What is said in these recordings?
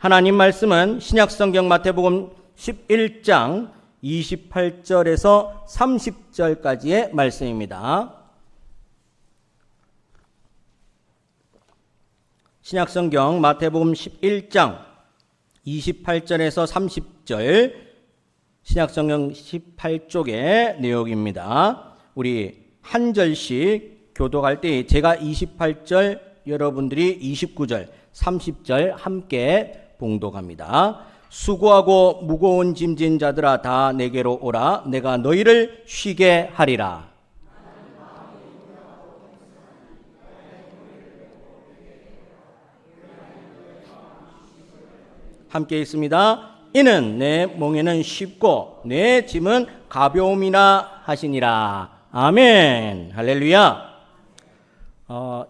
하나님 말씀은 신약성경 마태복음 11장 28절에서 30절까지의 말씀입니다. 신약성경 마태복음 11장 28절에서 30절, 신약성경 18쪽의 내용입니다. 우리 한 절씩 교독할 때 제가 28절, 여러분들이 29절, 30절 함께 봉독합니다. 수고하고 무거운 짐진 자들아 다 내게로 오라. 내가 너희를 쉬게 하리라. 함께 있습니다. 이는 내 멍에는 쉽고 내 짐은 가벼움이나 하시니라. 아멘. 할렐루야.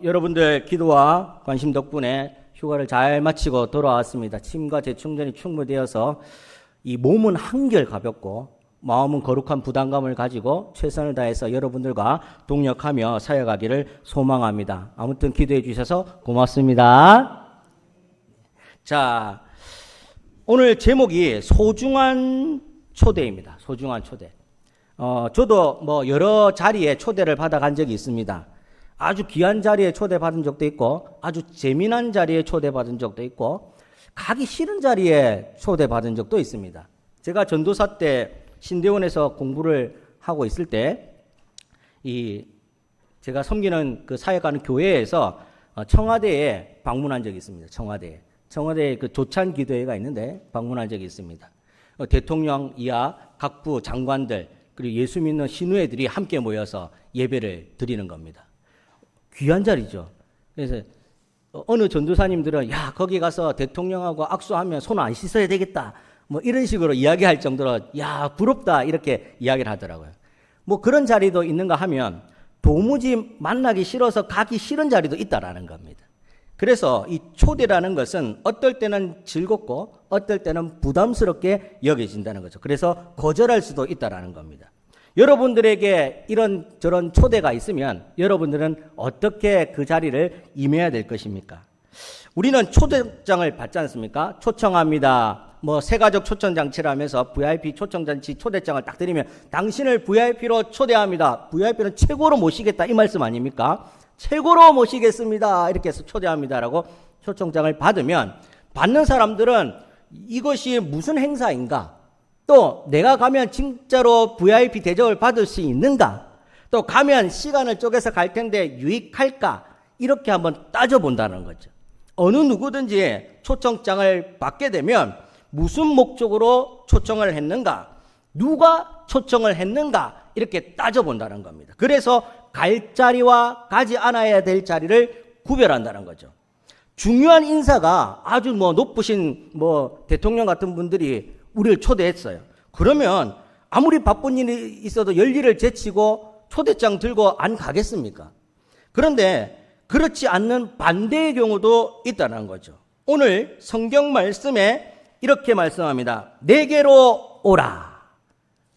여러분들 기도와 관심 덕분에 휴가를 잘 마치고 돌아왔습니다. 침과 재충전이 충분되어서 이 몸은 한결 가볍고 마음은 거룩한 부담감을 가지고 최선을 다해서 여러분들과 동력하며 사역하기를 소망합니다. 아무튼 기도해 주셔서 고맙습니다. 자, 오늘 제목이 소중한 초대입니다. 소중한 초대. 저도 여러 자리에 초대를 받아간 적이 있습니다. 아주 귀한 자리에 초대받은 적도 있고, 아주 재미난 자리에 초대받은 적도 있고, 가기 싫은 자리에 초대받은 적도 있습니다. 제가 전도사 때 신대원에서 공부를 하고 있을 때, 제가 섬기는 그 사역하는 교회에서 청와대에 방문한 적이 있습니다. 청와대에 그 조찬 기도회가 있는데 방문한 적이 있습니다. 대통령 이하 각부 장관들 그리고 예수 믿는 신우회들이 함께 모여서 예배를 드리는 겁니다. 귀한 자리죠. 그래서 어느 전도사님들은 야 거기 가서 대통령하고 악수하면 손 안 씻어야 되겠다 이런 식으로 이야기할 정도로 야 부럽다 이렇게 이야기를 하더라고요. 그런 자리도 있는가 하면 도무지 만나기 싫어서 가기 싫은 자리도 있다라는 겁니다. 그래서 이 초대라는 것은 어떨 때는 즐겁고 어떨 때는 부담스럽게 여겨진다는 거죠. 그래서 거절할 수도 있다라는 겁니다. 여러분들에게 이런 저런 초대가 있으면 여러분들은 어떻게 그 자리를 임해야 될 것입니까? 우리는 초대장을 받지 않습니까? 초청합니다. 새가족 초청장치를 하면서 VIP 초청장치 초대장을 딱 드리면 당신을 VIP로 초대합니다. VIP는 최고로 모시겠다 이 말씀 아닙니까? 최고로 모시겠습니다. 이렇게 해서 초대합니다라고 초청장을 받으면 받는 사람들은 이것이 무슨 행사인가? 또 내가 가면 진짜로 VIP 대접을 받을 수 있는가? 또 가면 시간을 쪼개서 갈 텐데 유익할까? 이렇게 한번 따져본다는 거죠. 어느 누구든지 초청장을 받게 되면 무슨 목적으로 초청을 했는가? 누가 초청을 했는가? 이렇게 따져본다는 겁니다. 그래서 갈 자리와 가지 않아야 될 자리를 구별한다는 거죠. 중요한 인사가 아주 높으신 대통령 같은 분들이 우리를 초대했어요. 그러면 아무리 바쁜 일이 있어도 열일을 제치고 초대장 들고 안 가겠습니까? 그런데 그렇지 않는 반대의 경우도 있다는 거죠. 오늘 성경 말씀에 이렇게 말씀합니다. 내게로 오라.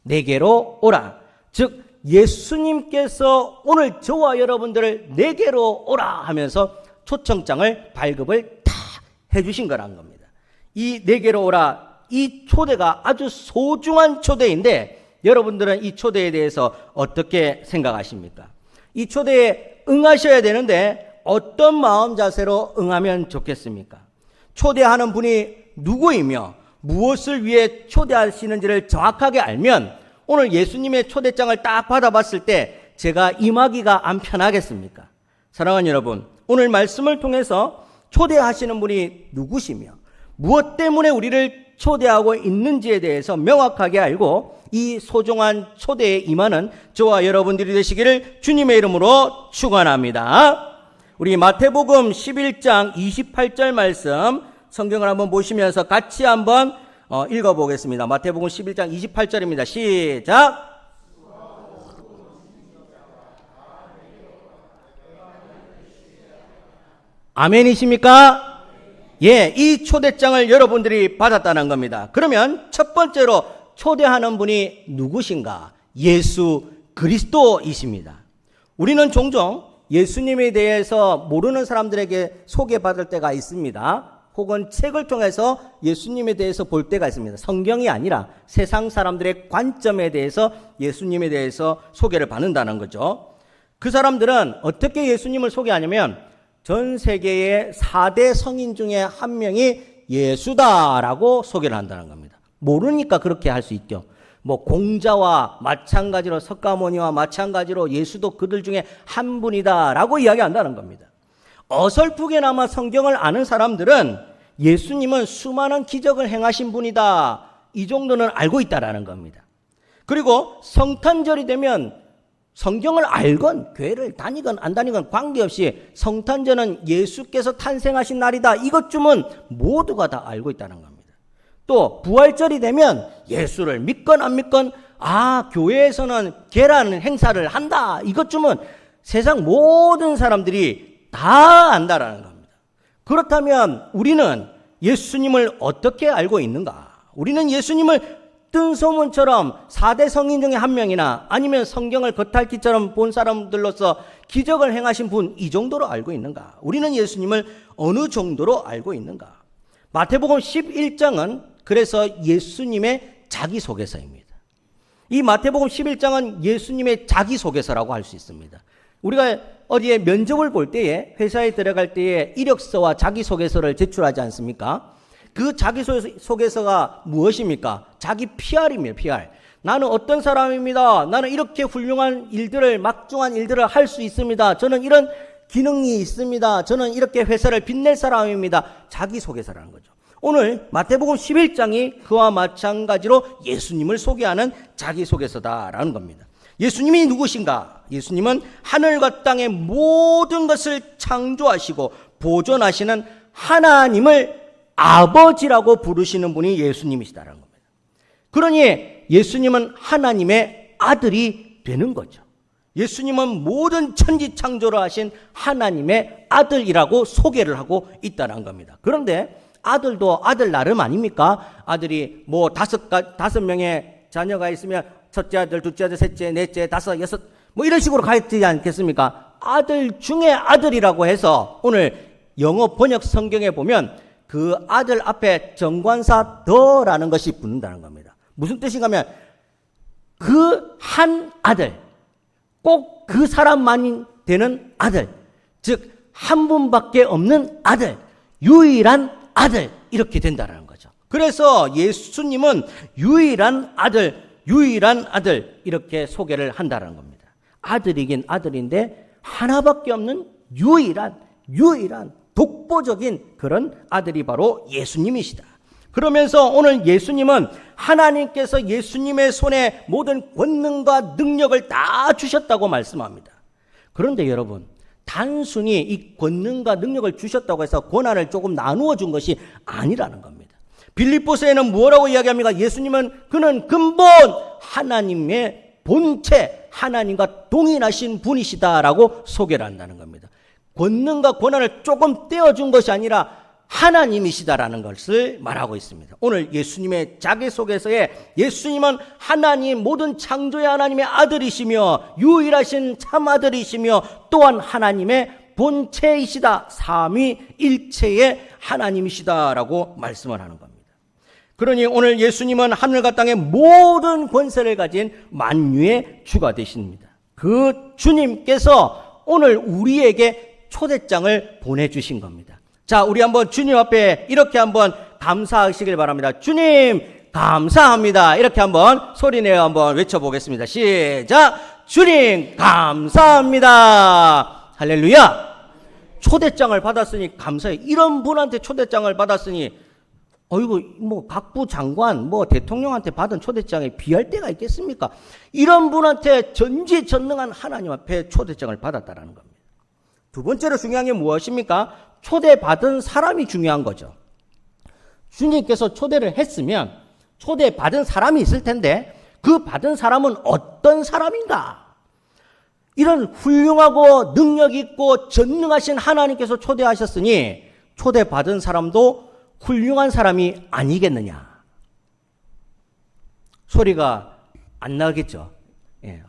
내게로 오라. 즉 예수님께서 오늘 저와 여러분들을 내게로 오라 하면서 초청장을 발급을 다 해주신 거란 겁니다. 이 내게로 오라, 이 초대가 아주 소중한 초대인데 여러분들은 이 초대에 대해서 어떻게 생각하십니까? 이 초대에 응하셔야 되는데 어떤 마음 자세로 응하면 좋겠습니까? 초대하는 분이 누구이며 무엇을 위해 초대하시는지를 정확하게 알면 오늘 예수님의 초대장을 딱 받아봤을 때 제가 임하기가 안 편하겠습니까? 사랑하는 여러분, 오늘 말씀을 통해서 초대하시는 분이 누구시며 무엇 때문에 우리를 초대하고 있는지에 대해서 명확하게 알고 이 소중한 초대에 임하는 저와 여러분들이 되시기를 주님의 이름으로 축원합니다. 우리 마태복음 11장 28절 말씀 성경을 한번 보시면서 같이 한번 읽어보겠습니다. 마태복음 11장 28절입니다. 시작! 아멘이십니까? 예, 이 초대장을 여러분들이 받았다는 겁니다. 그러면 첫 번째로 초대하는 분이 누구신가? 예수 그리스도이십니다. 우리는 종종 예수님에 대해서 모르는 사람들에게 소개받을 때가 있습니다. 혹은 책을 통해서 예수님에 대해서 볼 때가 있습니다. 성경이 아니라 세상 사람들의 관점에 대해서 예수님에 대해서 소개를 받는다는 거죠. 그 사람들은 어떻게 예수님을 소개하냐면 전 세계의 4대 성인 중에 한 명이 예수다라고 소개를 한다는 겁니다. 모르니까 그렇게 할 수 있죠. 뭐 공자와 마찬가지로 석가모니와 마찬가지로 예수도 그들 중에 한 분이다라고 이야기한다는 겁니다. 어설프게나마 성경을 아는 사람들은 예수님은 수많은 기적을 행하신 분이다, 이 정도는 알고 있다라는 겁니다. 그리고 성탄절이 되면 성경을 알건 교회를 다니건 안 다니건 관계없이 성탄절은 예수께서 탄생하신 날이다, 이것쯤은 모두가 다 알고 있다는 겁니다. 또 부활절이 되면 예수를 믿건 안 믿건 교회에서는 계란 행사를 한다, 이것쯤은 세상 모든 사람들이 다 안다라는 겁니다. 그렇다면 우리는 예수님을 어떻게 알고 있는가? 우리는 예수님을 뜬소문처럼 4대 성인 중에 한 명이나 아니면 성경을 겉핥기처럼 본 사람들로서 기적을 행하신 분, 이 정도로 알고 있는가? 우리는 예수님을 어느 정도로 알고 있는가? 마태복음 11장은 그래서 예수님의 자기소개서입니다. 이 마태복음 11장은 예수님의 자기소개서라고 할 수 있습니다. 우리가 어디에 면접을 볼 때에, 회사에 들어갈 때에 이력서와 자기소개서를 제출하지 않습니까? 그 자기소개서가 무엇입니까? 자기 PR입니다. PR. 나는 어떤 사람입니다. 나는 이렇게 훌륭한 일들을, 막중한 일들을 할 수 있습니다. 저는 이런 기능이 있습니다. 저는 이렇게 회사를 빛낼 사람입니다. 자기소개서라는 거죠. 오늘 마태복음 11장이 그와 마찬가지로 예수님을 소개하는 자기소개서다라는 겁니다. 예수님이 누구신가? 예수님은 하늘과 땅의 모든 것을 창조하시고 보존하시는 하나님을 아버지라고 부르시는 분이 예수님이시다라는 겁니다. 그러니 예수님은 하나님의 아들이 되는 거죠. 예수님은 모든 천지 창조를 하신 하나님의 아들이라고 소개를 하고 있다는 겁니다. 그런데 아들도 아들 나름 아닙니까? 아들이 뭐 다섯 명의 자녀가 있으면 첫째 아들, 둘째 아들, 셋째, 넷째, 다섯, 여섯 뭐 이런 식으로 가있지 않겠습니까? 아들 중에 아들이라고 해서 오늘 영어 번역 성경에 보면 그 아들 앞에 정관사 더라는 것이 붙는다는 겁니다. 무슨 뜻인가 하면 그 한 아들, 꼭 그 사람만이 되는 아들, 즉 한 분밖에 없는 아들, 유일한 아들, 이렇게 된다는 거죠. 그래서 예수님은 유일한 아들 이렇게 소개를 한다는 겁니다. 아들이긴 아들인데 하나밖에 없는 유일한 독보적인 그런 아들이 바로 예수님이시다. 그러면서 오늘 예수님은 하나님께서 예수님의 손에 모든 권능과 능력을 다 주셨다고 말씀합니다. 그런데 여러분, 단순히 이 권능과 능력을 주셨다고 해서 권한을 조금 나누어 준 것이 아니라는 겁니다. 빌립보서에는 뭐라고 이야기합니까? 예수님은 그는 근본 하나님의 본체, 하나님과 동일하신 분이시다라고 소개를 한다는 겁니다. 권능과 권한을 조금 떼어준 것이 아니라 하나님이시다라는 것을 말하고 있습니다. 오늘 예수님의 자기소개서에 예수님은 하나님, 모든 창조의 하나님의 아들이시며 유일하신 참아들이시며 또한 하나님의 본체이시다, 삼위일체의 하나님이시다라고 말씀을 하는 겁니다. 그러니 오늘 예수님은 하늘과 땅의 모든 권세를 가진 만유의 주가 되십니다. 그 주님께서 오늘 우리에게 초대장을 보내주신 겁니다. 자, 우리 한번 주님 앞에 이렇게 한번 감사하시길 바랍니다. 주님 감사합니다. 이렇게 한번 소리내어 한번 외쳐보겠습니다. 시작. 주님 감사합니다. 할렐루야. 초대장을 받았으니 감사해. 이런 분한테 초대장을 받았으니 어이구, 뭐 각부 장관, 뭐 대통령한테 받은 초대장에 비할 때가 있겠습니까? 이런 분한테 전지전능한 하나님 앞에 초대장을 받았다라는 겁니다. 두 번째로 중요한 게 무엇입니까? 초대받은 사람이 중요한 거죠. 주님께서 초대를 했으면 초대받은 사람이 있을 텐데 그 받은 사람은 어떤 사람인가? 이런 훌륭하고 능력 있고 전능하신 하나님께서 초대하셨으니 초대받은 사람도 훌륭한 사람이 아니겠느냐? 소리가 안 나겠죠. 예,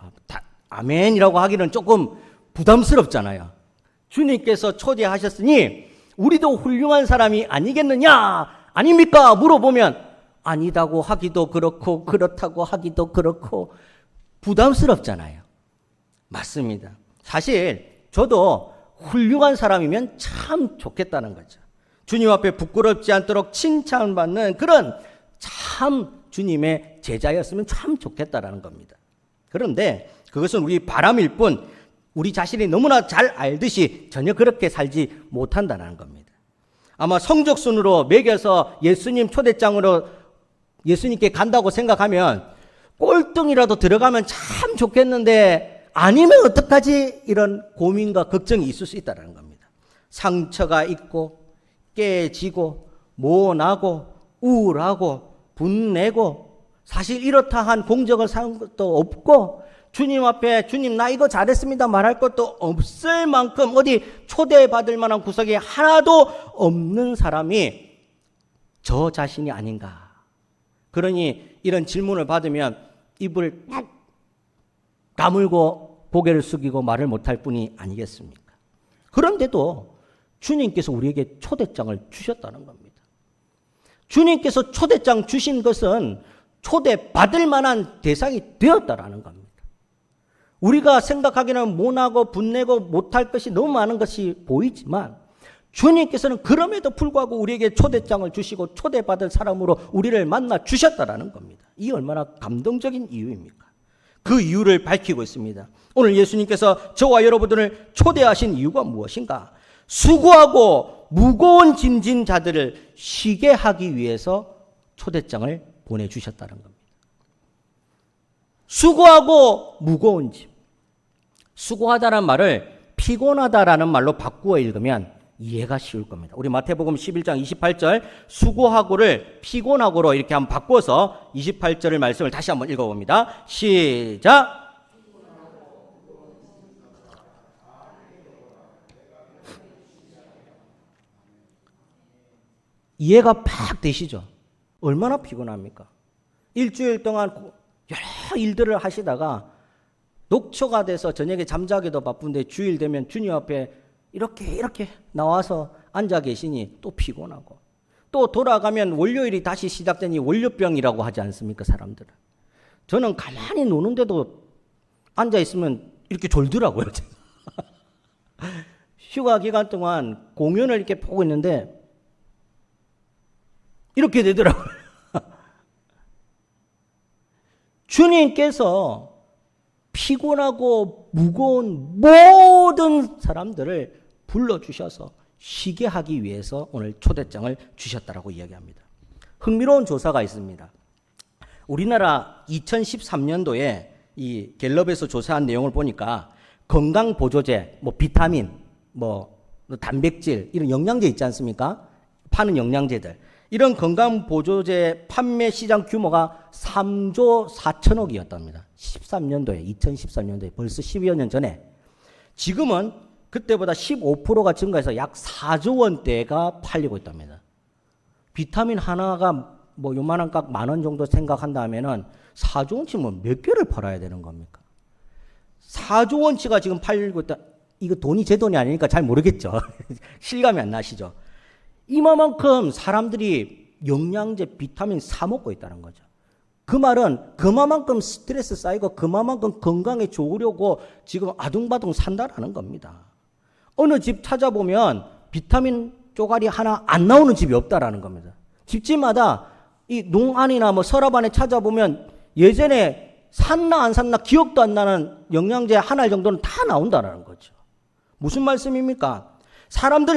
아멘이라고 하기는 조금 부담스럽잖아요. 주님께서 초대하셨으니 우리도 훌륭한 사람이 아니겠느냐? 아닙니까? 물어보면 아니다고 하기도 그렇고 그렇다고 하기도 그렇고 부담스럽잖아요. 맞습니다. 사실 저도 훌륭한 사람이면 참 좋겠다는 거죠. 주님 앞에 부끄럽지 않도록 칭찬받는 그런 참 주님의 제자였으면 참 좋겠다라는 겁니다. 그런데 그것은 우리 바람일 뿐 우리 자신이 너무나 잘 알듯이 전혀 그렇게 살지 못한다는 겁니다. 아마 성적순으로 매겨서 예수님 초대장으로 예수님께 간다고 생각하면 꼴등이라도 들어가면 참 좋겠는데 아니면 어떡하지? 이런 고민과 걱정이 있을 수 있다는 겁니다. 상처가 있고 깨지고 모나고 우울하고 분내고 사실 이렇다 한 공적을 산 것도 없고 주님 앞에 주님 나 이거 잘했습니다 말할 것도 없을 만큼 어디 초대받을 만한 구석이 하나도 없는 사람이 저 자신이 아닌가. 그러니 이런 질문을 받으면 입을 꾹 다물고 고개를 숙이고 말을 못할 뿐이 아니겠습니까? 그런데도 주님께서 우리에게 초대장을 주셨다는 겁니다. 주님께서 초대장 주신 것은 초대받을 만한 대상이 되었다라는 겁니다. 우리가 생각하기에는 모나고 분내고 못할 것이 너무 많은 것이 보이지만 주님께서는 그럼에도 불구하고 우리에게 초대장을 주시고 초대받을 사람으로 우리를 만나 주셨다라는 겁니다. 이 얼마나 감동적인 이유입니까? 그 이유를 밝히고 있습니다. 오늘 예수님께서 저와 여러분들을 초대하신 이유가 무엇인가? 수고하고 무거운 짐진 자들을 쉬게 하기 위해서 초대장을 보내주셨다는 겁니다. 수고하고 무거운 짐. 수고하다는 말을 피곤하다라는 말로 바꾸어 읽으면 이해가 쉬울 겁니다. 우리 마태복음 11장 28절 수고하고를 피곤하고로 이렇게 한번 바꿔서 28절의 말씀을 다시 한번 읽어봅니다. 시작. 이해가 팍 되시죠? 얼마나 피곤합니까? 일주일 동안 여러 일들을 하시다가 녹초가 돼서 저녁에 잠자기도 바쁜데 주일 되면 주님 앞에 이렇게 나와서 앉아 계시니 또 피곤하고 또 돌아가면 월요일이 다시 시작되니 월요병이라고 하지 않습니까? 사람들은. 저는 가만히 노는데도 앉아 있으면 이렇게 졸더라고요. 휴가 기간 동안 공연을 이렇게 보고 있는데 이렇게 되더라고요. 주님께서 피곤하고 무거운 모든 사람들을 불러주셔서 쉬게 하기 위해서 오늘 초대장을 주셨다라고 이야기합니다. 흥미로운 조사가 있습니다. 우리나라 2013년도에 이 갤럽에서 조사한 내용을 보니까 건강보조제, 비타민, 단백질 이런 영양제 있지 않습니까? 파는 영양제들. 이런 건강보조제 판매 시장 규모가 3조 4천억이었답니다. 2013년도에 벌써 12여 년 전에. 지금은 그때보다 15%가 증가해서 약 4조 원대가 팔리고 있답니다. 비타민 하나가 요만한 값 10,000원 정도 생각한다면은 4조 원치면 몇 개를 팔아야 되는 겁니까? 4조 원치가 지금 팔리고 있다. 이거 돈이 제 돈이 아니니까 잘 모르겠죠. 실감이 안 나시죠? 이만큼 사람들이 영양제, 비타민 사 먹고 있다는 거죠. 그 말은 그만큼 스트레스 쌓이고 그만큼 건강에 좋으려고 지금 아둥바둥 산다라는 겁니다. 어느 집 찾아보면 비타민 쪼가리 하나 안 나오는 집이 없다라는 겁니다. 집집마다 이 농안이나 서랍 안에 찾아보면 예전에 샀나 안 샀나 기억도 안 나는 영양제 한 알 정도는 다 나온다라는 거죠. 무슨 말씀입니까?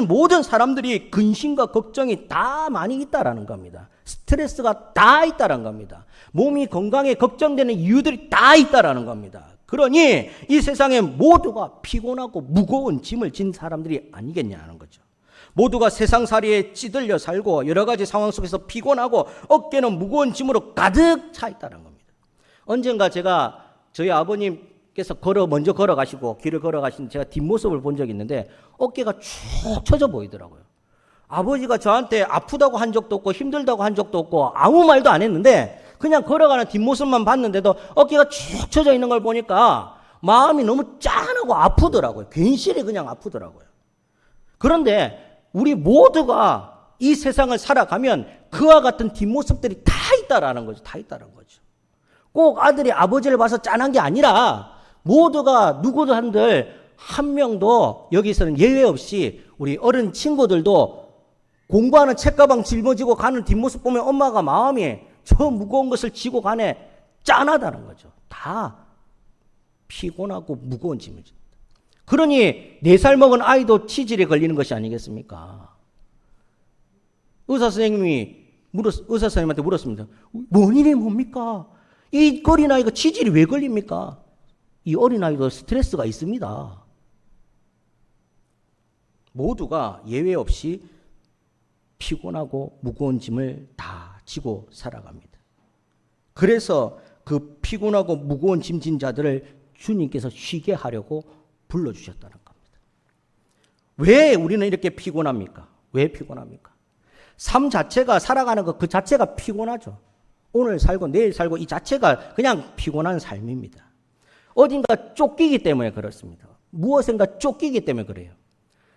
모든 사람들이 근심과 걱정이 다 많이 있다라는 겁니다. 스트레스가 다 있다라는 겁니다. 몸이 건강에 걱정되는 이유들이 다 있다라는 겁니다. 그러니 이 세상에 모두가 피곤하고 무거운 짐을 진 사람들이 아니겠냐는 거죠. 모두가 세상살이에 찌들려 살고 여러 가지 상황 속에서 피곤하고 어깨는 무거운 짐으로 가득 차 있다는 겁니다. 언젠가 제가 저희 아버님께서 먼저 걸어가시고 길을 걸어가신 제가 뒷모습을 본 적이 있는데 어깨가 축 처져 보이더라고요. 아버지가 저한테 아프다고 한 적도 없고 힘들다고 한 적도 없고 아무 말도 안 했는데 그냥 걸어가는 뒷모습만 봤는데도 어깨가 축 처져 있는 걸 보니까 마음이 너무 짠하고 아프더라고요. 괜시리 그냥 아프더라고요. 그런데 우리 모두가 이 세상을 살아가면 그와 같은 뒷모습들이 다 있다라는 거죠. 다 있다는 거죠. 꼭 아들이 아버지를 봐서 짠한 게 아니라 모두가 누구도 한들 한 명도 여기서는 예외 없이 우리 어른 친구들도 공부하는 책가방 짊어지고 가는 뒷모습 보면 엄마가 마음이 저 무거운 것을 지고 가네 짠하다는 거죠. 다 피곤하고 무거운 짐을 집니다. 그러니 4살 먹은 아이도 치질에 걸리는 것이 아니겠습니까? 의사 선생님한테 물었습니다. 뭔 일이 뭡니까? 이 어린아이가 치질이 왜 걸립니까? 이 어린아이도 스트레스가 있습니다. 모두가 예외 없이 피곤하고 무거운 짐을 다 지고 살아갑니다. 그래서 그 피곤하고 무거운 짐진 자들을 주님께서 쉬게 하려고 불러주셨다는 겁니다. 왜 우리는 이렇게 피곤합니까? 왜 피곤합니까? 삶 자체가 살아가는 것 그 자체가 피곤하죠. 오늘 살고 내일 살고 이 자체가 그냥 피곤한 삶입니다. 어딘가 쫓기기 때문에 그렇습니다. 무엇인가 쫓기기 때문에 그래요.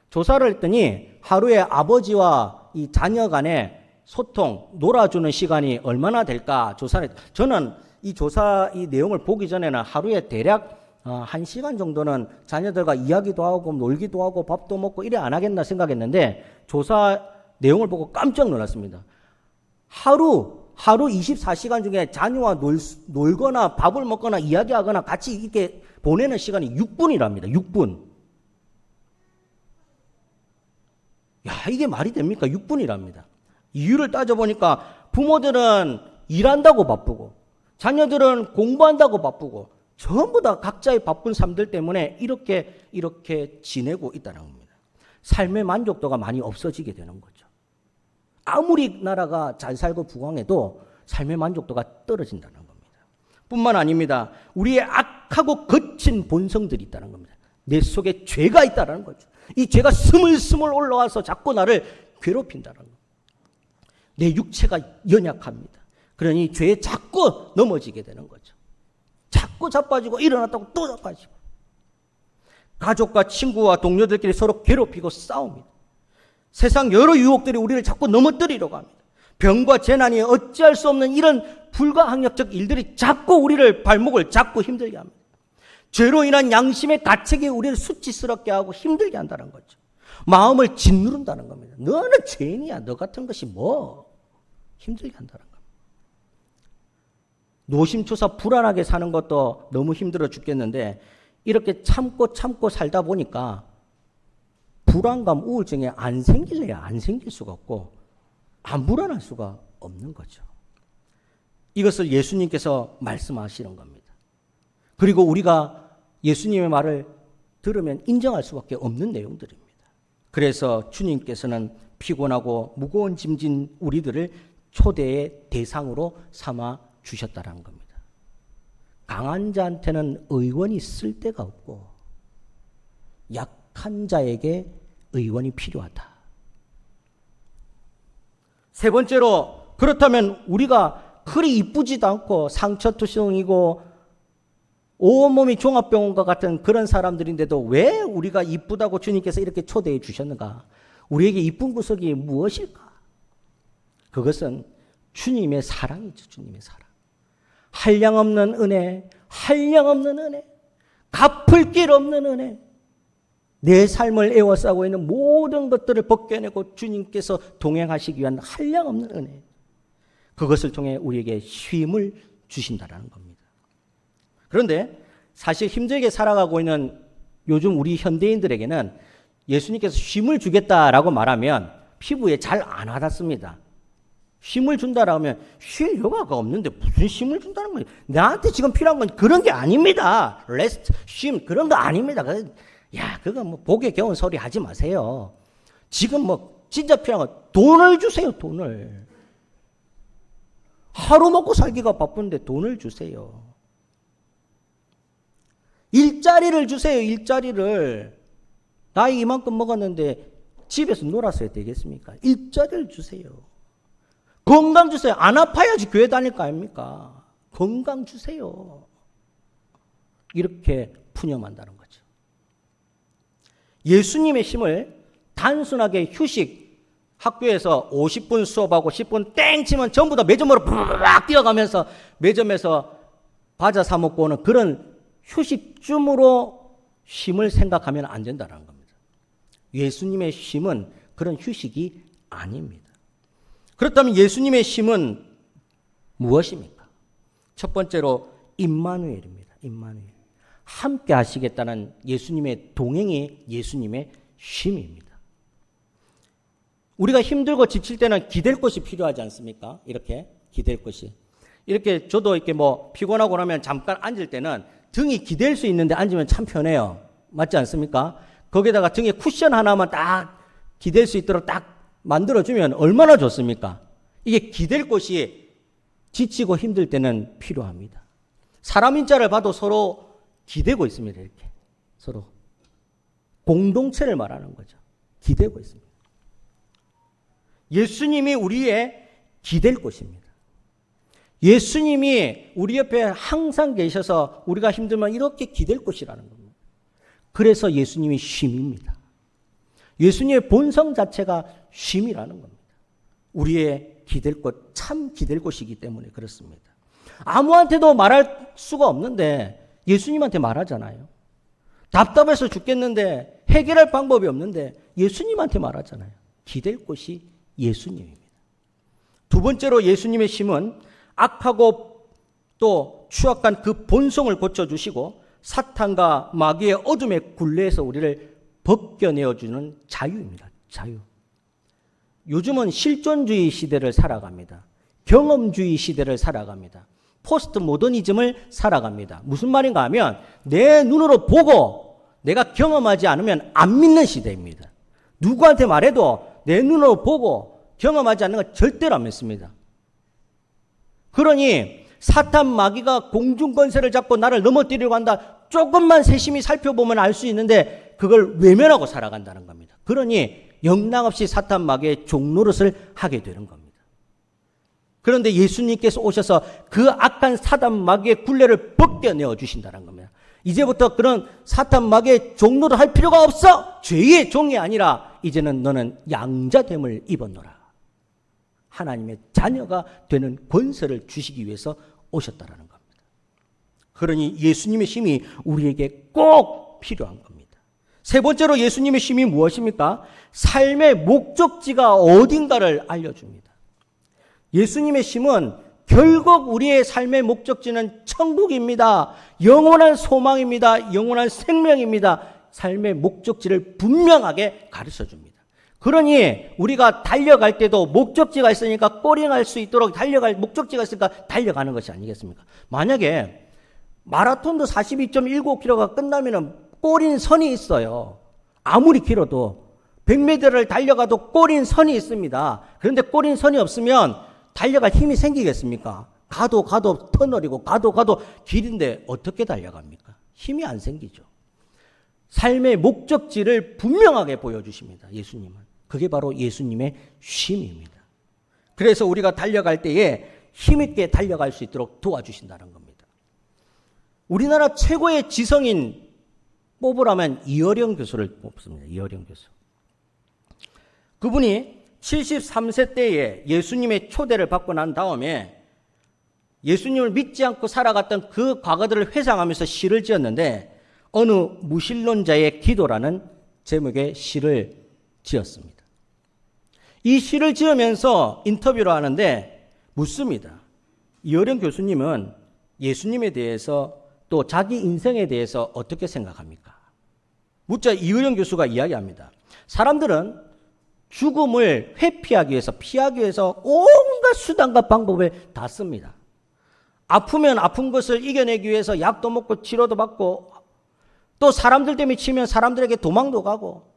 조사를 했더니 하루에 아버지와 이 자녀 간의 소통, 놀아주는 시간이 얼마나 될까 조사를 했어요. 저는 이 조사 이 내용을 보기 전에는 하루에 대략 1시간 정도는 자녀들과 이야기도 하고 놀기도 하고 밥도 먹고 이래 안 하겠나 생각했는데 조사 내용을 보고 깜짝 놀랐습니다. 하루 24시간 중에 자녀와 놀거나 밥을 먹거나 이야기하거나 같이 이렇게 보내는 시간이 6분이랍니다. 6분. 야, 이게 말이 됩니까? 6분이랍니다. 이유를 따져보니까 부모들은 일한다고 바쁘고 자녀들은 공부한다고 바쁘고 전부 다 각자의 바쁜 삶들 때문에 이렇게 지내고 있다는 겁니다. 삶의 만족도가 많이 없어지게 되는 거죠. 아무리 나라가 잘 살고 부강해도 삶의 만족도가 떨어진다는 겁니다. 뿐만 아닙니다. 우리의 악하고 거친 본성들이 있다는 겁니다. 내 속에 죄가 있다는 거죠. 이 죄가 스물스물 올라와서 자꾸 나를 괴롭힌다는 겁니다. 내 육체가 연약합니다. 그러니 죄에 자꾸 넘어지게 되는 거죠. 자꾸 자빠지고 일어났다고 또 자빠지고 가족과 친구와 동료들끼리 서로 괴롭히고 싸웁니다. 세상 여러 유혹들이 우리를 자꾸 넘어뜨리려고 합니다. 병과 재난이 어찌할 수 없는 이런 불가항력적 일들이 자꾸 우리를 발목을 잡고 힘들게 합니다. 죄로 인한 양심의 가책이 우리를 수치스럽게 하고 힘들게 한다는 거죠. 마음을 짓누른다는 겁니다. 너는 죄인이야. 너 같은 것이 뭐 힘들게 한다는 겁니다. 노심초사 불안하게 사는 것도 너무 힘들어 죽겠는데 이렇게 참고 살다 보니까 불안감, 우울증이 안 생길래야 안 생길 수가 없고 안 불안할 수가 없는 거죠. 이것을 예수님께서 말씀하시는 겁니다. 그리고 우리가 예수님의 말을 들으면 인정할 수밖에 없는 내용들입니다. 그래서 주님께서는 피곤하고 무거운 짐진 우리들을 초대의 대상으로 삼아 주셨다는 겁니다. 강한 자한테는 의원이 쓸데가 없고 약한 자에게 의원이 필요하다. 세 번째로 그렇다면 우리가 그리 이쁘지도 않고 상처투성이고 온몸이 종합병원과 같은 그런 사람들인데도 왜 우리가 이쁘다고 주님께서 이렇게 초대해 주셨는가? 우리에게 이쁜 구석이 무엇일까? 그것은 주님의 사랑이죠. 주님의 사랑. 한량없는 은혜, 한량없는 은혜, 갚을 길 없는 은혜. 내 삶을 에워싸고 있는 모든 것들을 벗겨내고 주님께서 동행하시기 위한 한량없는 은혜. 그것을 통해 우리에게 쉼을 주신다는 겁니다. 그런데 사실 힘들게 살아가고 있는 요즘 우리 현대인들에게는 예수님께서 쉼을 주겠다라고 말하면 피부에 잘 안 와닿습니다. 쉼을 준다라고 하면 쉴 여가가 없는데 무슨 쉼을 준다는 거예요? 나한테 지금 필요한 건 그런 게 아닙니다. 레스트, 쉼 그런 거 아닙니다. 야, 그거 뭐 복에 겨운 소리 하지 마세요. 지금 뭐 진짜 필요한 건 돈을 주세요. 돈을. 하루 먹고 살기가 바쁜데 돈을 주세요. 일자리를 주세요. 일자리를. 나이 이만큼 먹었는데 집에서 놀았어야 되겠습니까? 일자리를 주세요. 건강 주세요. 안 아파야지 교회 다닐 거 아닙니까? 건강 주세요. 이렇게 푸념한다는 거죠. 예수님의 힘을 단순하게 휴식, 학교에서 50분 수업하고 10분 땡 치면 전부 다 매점으로 막 뛰어가면서 매점에서 과자 사 먹고 오는 그런 휴식쯤으로 쉼을 생각하면 안 된다는 겁니다. 예수님의 쉼은 그런 휴식이 아닙니다. 그렇다면 예수님의 쉼은 무엇입니까? 첫 번째로 임마누엘입니다. 임마누엘. 함께 하시겠다는 예수님의 동행이 예수님의 쉼입니다. 우리가 힘들고 지칠 때는 기댈 곳이 필요하지 않습니까? 이렇게 기댈 곳이. 이렇게 저도 이렇게 뭐 피곤하고 나면 잠깐 앉을 때는 등이 기댈 수 있는데 앉으면 참 편해요. 맞지 않습니까? 거기다가 등에 쿠션 하나만 딱 기댈 수 있도록 딱 만들어주면 얼마나 좋습니까? 이게 기댈 곳이 지치고 힘들 때는 필요합니다. 사람 인자를 봐도 서로 기대고 있습니다. 이렇게 서로 공동체를 말하는 거죠. 기대고 있습니다. 예수님이 우리의 기댈 곳입니다. 예수님이 우리 옆에 항상 계셔서 우리가 힘들면 이렇게 기댈 곳이라는 겁니다. 그래서 예수님이 쉼입니다. 예수님의 본성 자체가 쉼이라는 겁니다. 우리의 기댈 곳, 참 기댈 곳이기 때문에 그렇습니다. 아무한테도 말할 수가 없는데 예수님한테 말하잖아요. 답답해서 죽겠는데 해결할 방법이 없는데 예수님한테 말하잖아요. 기댈 곳이 예수님입니다. 두 번째로 예수님의 쉼은 악하고 또 추악한 그 본성을 고쳐주시고 사탄과 마귀의 어둠의 굴레에서 우리를 벗겨내어주는 자유입니다. 자유. 요즘은 실존주의 시대를 살아갑니다. 경험주의 시대를 살아갑니다. 포스트 모더니즘을 살아갑니다. 무슨 말인가 하면 내 눈으로 보고 내가 경험하지 않으면 안 믿는 시대입니다. 누구한테 말해도 내 눈으로 보고 경험하지 않는 건 절대로 안 믿습니다. 그러니 사탄 마귀가 공중권세를 잡고 나를 넘어뜨리려고 한다. 조금만 세심히 살펴보면 알 수 있는데 그걸 외면하고 살아간다는 겁니다. 그러니 영락없이 사탄 마귀의 종노릇을 하게 되는 겁니다. 그런데 예수님께서 오셔서 그 악한 사탄 마귀의 굴레를 벗겨내어 주신다는 겁니다. 이제부터 그런 사탄 마귀의 종노릇 할 필요가 없어. 죄의 종이 아니라 이제는 너는 양자됨을 입었노라. 하나님의 자녀가 되는 권세를 주시기 위해서 오셨다라는 겁니다. 그러니 예수님의 쉼이 우리에게 꼭 필요한 겁니다. 세 번째로 예수님의 쉼이 무엇입니까? 삶의 목적지가 어딘가를 알려줍니다. 예수님의 쉼은 결국 우리의 삶의 목적지는 천국입니다. 영원한 소망입니다. 영원한 생명입니다. 삶의 목적지를 분명하게 가르쳐줍니다. 그러니 우리가 달려갈 때도 목적지가 있으니까 꼬링할 수 있도록 달려갈 목적지가 있으니까 달려가는 것이 아니겠습니까? 만약에 마라톤도 42.19km가 끝나면 꼬린 선이 있어요. 아무리 길어도 100m를 달려가도 꼬린 선이 있습니다. 그런데 꼬린 선이 없으면 달려갈 힘이 생기겠습니까? 가도 터널이고 가도 길인데 어떻게 달려갑니까? 힘이 안 생기죠. 삶의 목적지를 분명하게 보여주십니다. 예수님은. 그게 바로 예수님의 쉼입니다. 그래서 우리가 달려갈 때에 힘있게 달려갈 수 있도록 도와주신다는 겁니다. 우리나라 최고의 지성인 뽑으라면 이어령 교수를 뽑습니다. 이어령 교수. 그분이 73세 때에 예수님의 초대를 받고 난 다음에 예수님을 믿지 않고 살아갔던 그 과거들을 회상하면서 시를 지었는데 어느 무신론자의 기도라는 제목의 시를 지었습니다. 이 시를 지으면서 인터뷰를 하는데 묻습니다. 이어령 교수님은 예수님에 대해서 또 자기 인생에 대해서 어떻게 생각합니까? 묻자 이어령 교수가 이야기합니다. 사람들은 죽음을 회피하기 위해서 피하기 위해서 온갖 수단과 방법을 다 씁니다. 아프면 아픈 것을 이겨내기 위해서 약도 먹고 치료도 받고 또 사람들 때문에 치면 사람들에게 도망도 가고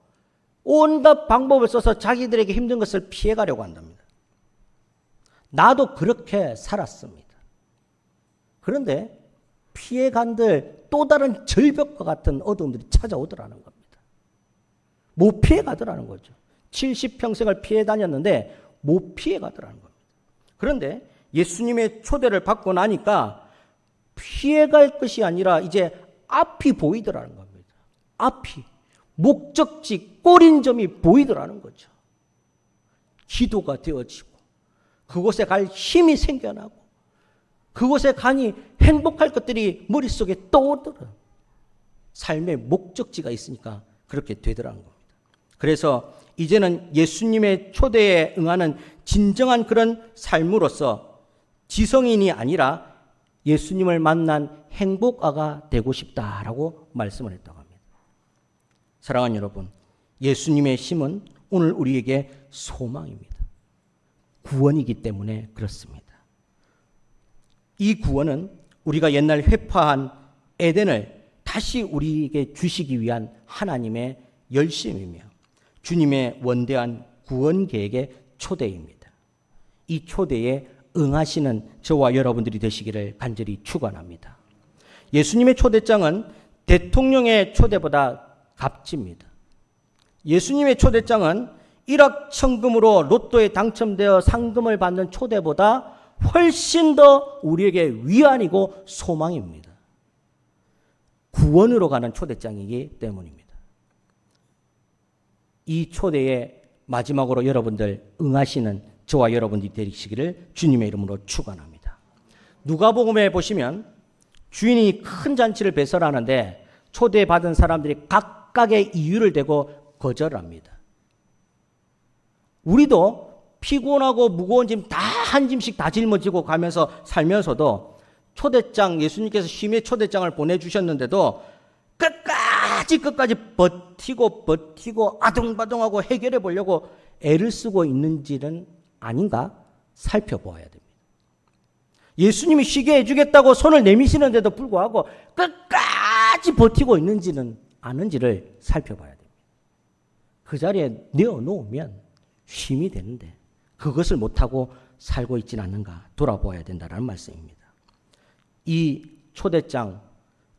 온갖 방법을 써서 자기들에게 힘든 것을 피해가려고 한답니다. 나도 그렇게 살았습니다. 그런데 피해간들 또 다른 절벽과 같은 어두움들이 찾아오더라는 겁니다. 못 피해가더라는 거죠. 70평생을 피해 다녔는데 못 피해 가더라는 겁니다. 그런데 예수님의 초대를 받고 나니까 피해 갈 것이 아니라 이제 앞이 보이더라는 겁니다. 앞이. 목적지, 꼬린 점이 보이더라는 거죠. 기도가 되어지고 그곳에 갈 힘이 생겨나고 그곳에 가니 행복할 것들이 머릿속에 떠오르는 삶의 목적지가 있으니까 그렇게 되더라는 겁니다. 그래서 이제는 예수님의 초대에 응하는 진정한 그런 삶으로서 지성인이 아니라 예수님을 만난 행복아가 되고 싶다라고 말씀을 했다고 합니다. 사랑하는 여러분, 예수님의 심은 오늘 우리에게 소망입니다. 구원이기 때문에 그렇습니다. 이 구원은 우리가 옛날 회파한 에덴을 다시 우리에게 주시기 위한 하나님의 열심이며 주님의 원대한 구원 계획의 초대입니다. 이 초대에 응하시는 저와 여러분들이 되시기를 간절히 축원합니다. 예수님의 초대장은 대통령의 초대보다 값집니다. 예수님의 초대장은 일확천금으로 로또에 당첨되어 상금을 받는 초대보다 훨씬 더 우리에게 위안이고 소망입니다. 구원으로 가는 초대장이기 때문입니다. 이 초대에 마지막으로 여러분들 응하시는 저와 여러분들이 되시기를 주님의 이름으로 축원합니다. 누가복음에 보시면 주인이 큰 잔치를 배설하는데 초대받은 사람들이 각각의 이유를 대고 거절합니다. 우리도 피곤하고 무거운 짐 다 한 짐씩 다 짊어지고 가면서 살면서도 초대장, 예수님께서 쉼의 초대장을 보내주셨는데도 끝까지 버티고 아둥바둥하고 해결해 보려고 애를 쓰고 있는지는 아닌가 살펴보아야 됩니다. 예수님이 쉬게 해주겠다고 손을 내미시는데도 불구하고 끝까지 버티고 있는지는 아는지를 살펴봐야 됩니다. 그 자리에 내어놓으면 쉼이 되는데 그것을 못하고 살고 있지는 않는가 돌아보아야 된다는 말씀입니다. 이 초대장,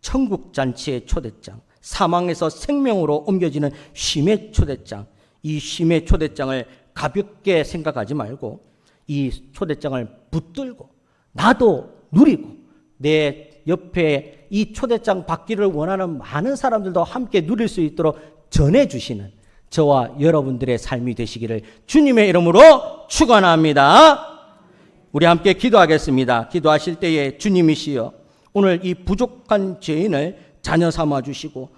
천국잔치의 초대장, 사망에서 생명으로 옮겨지는 쉼의 초대장, 이 쉼의 초대장을 가볍게 생각하지 말고 이 초대장을 붙들고 나도 누리고 내 옆에 이 초대장 받기를 원하는 많은 사람들도 함께 누릴 수 있도록 전해주시는 저와 여러분들의 삶이 되시기를 주님의 이름으로 축원합니다. 우리 함께 기도하겠습니다. 기도하실 때에 주님이시여 오늘 이 부족한 죄인을 자녀 삼아 주시고